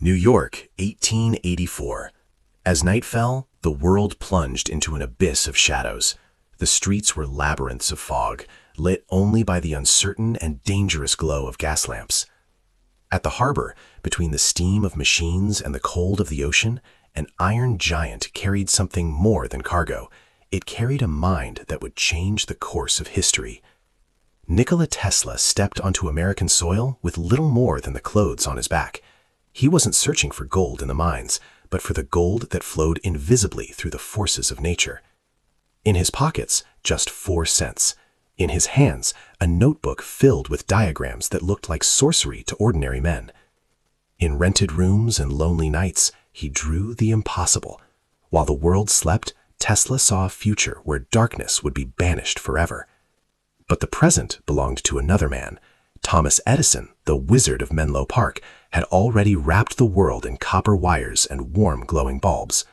New York, 1884. As night fell, the world plunged into an abyss of shadows. The streets were labyrinths of fog, lit only by the uncertain and dangerous glow of gas lamps. At the harbor, between the steam of machines and the cold of the ocean, an iron giant carried something more than cargo. It carried a mind that would change the course of history. Nikola Tesla stepped onto American soil with little more than the clothes on his back. He wasn't searching for gold in the mines, but for the gold that flowed invisibly through the forces of nature. In his pockets, just 4 cents. In his hands, a notebook filled with diagrams that looked like sorcery to ordinary men. In rented rooms and lonely nights, he drew the impossible. While the world slept, Tesla saw a future where darkness would be banished forever. But the present belonged to another man. Thomas Edison, the Wizard of Menlo Park, had already wrapped the world in copper wires and warm glowing bulbs.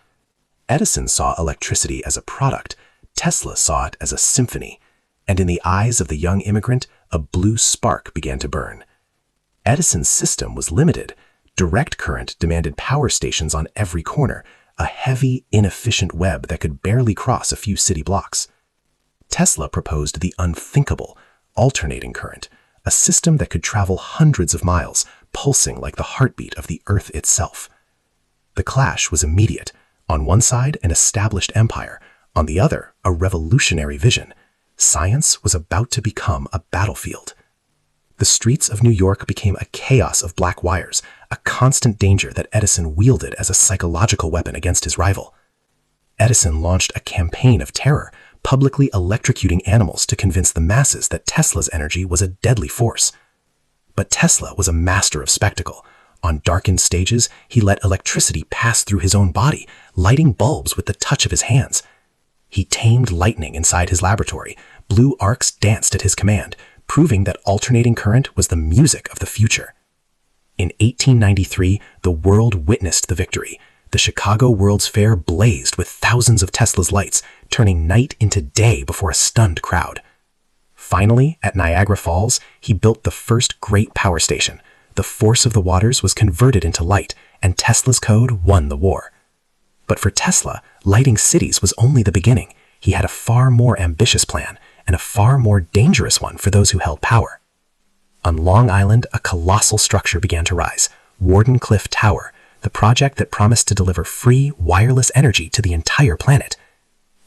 Edison saw electricity as a product. Tesla saw it as a symphony. And in the eyes of the young immigrant, a blue spark began to burn. Edison's system was limited. Direct current demanded power stations on every corner, a heavy, inefficient web that could barely cross a few city blocks. Tesla proposed the unthinkable, alternating current, a system that could travel hundreds of miles, pulsing like the heartbeat of the Earth itself. The clash was immediate. On one side, an established empire. On the other, a revolutionary vision. Science was about to become a battlefield. The streets of New York became a chaos of black wires, a constant danger that Edison wielded as a psychological weapon against his rival. Edison launched a campaign of terror, publicly electrocuting animals to convince the masses that Tesla's energy was a deadly force. But Tesla was a master of spectacle. On darkened stages, he let electricity pass through his own body, lighting bulbs with the touch of his hands. He tamed lightning inside his laboratory. Blue arcs danced at his command, proving that alternating current was the music of the future. In 1893, the world witnessed the victory. The Chicago World's Fair blazed with thousands of Tesla's lights, turning night into day before a stunned crowd. Finally, at Niagara Falls, he built the first great power station. The force of the waters was converted into light, and Tesla's code won the war. But for Tesla, lighting cities was only the beginning. He had a far more ambitious plan, and a far more dangerous one for those who held power. On Long Island, a colossal structure began to rise, Wardenclyffe Tower, the project that promised to deliver free, wireless energy to the entire planet.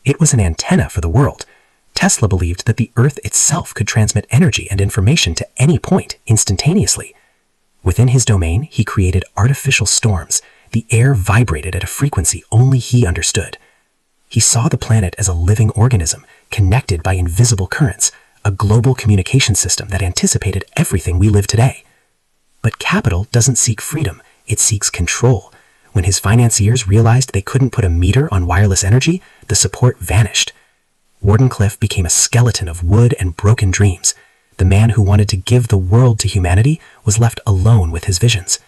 It was an antenna for the world. Tesla believed that the Earth itself could transmit energy and information to any point instantaneously. Within his domain, he created artificial storms. The air vibrated at a frequency only he understood. He saw the planet as a living organism, connected by invisible currents, a global communication system that anticipated everything we live today. But capital doesn't seek freedom, it seeks control. When his financiers realized they couldn't put a meter on wireless energy, the support vanished. Wardenclyffe became a skeleton of wood and broken dreams. The man who wanted to give the world to humanity was left alone with his visions.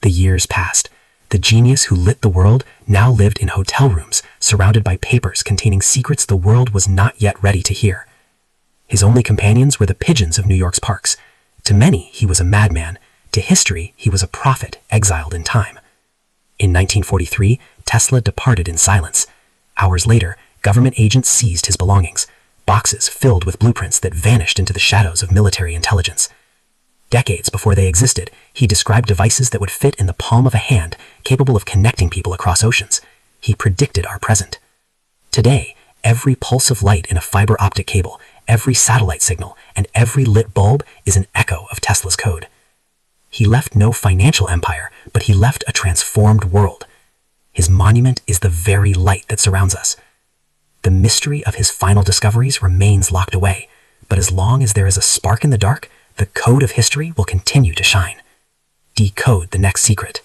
The years passed. The genius who lit the world now lived in hotel rooms, surrounded by papers containing secrets the world was not yet ready to hear. His only companions were the pigeons of New York's parks. To many, he was a madman. To history, he was a prophet exiled in time. In 1943, Tesla departed in silence. Hours later, government agents seized his belongings, boxes filled with blueprints that vanished into the shadows of military intelligence. Decades before they existed, he described devices that would fit in the palm of a hand, capable of connecting people across oceans. He predicted our present. Today, every pulse of light in a fiber optic cable, every satellite signal, and every lit bulb is an echo of Tesla's code. He left no financial empire, but he left a transformed world. His monument is the very light that surrounds us. The mystery of his final discoveries remains locked away, but as long as there is a spark in the dark, the code of history will continue to shine. Decode the next secret.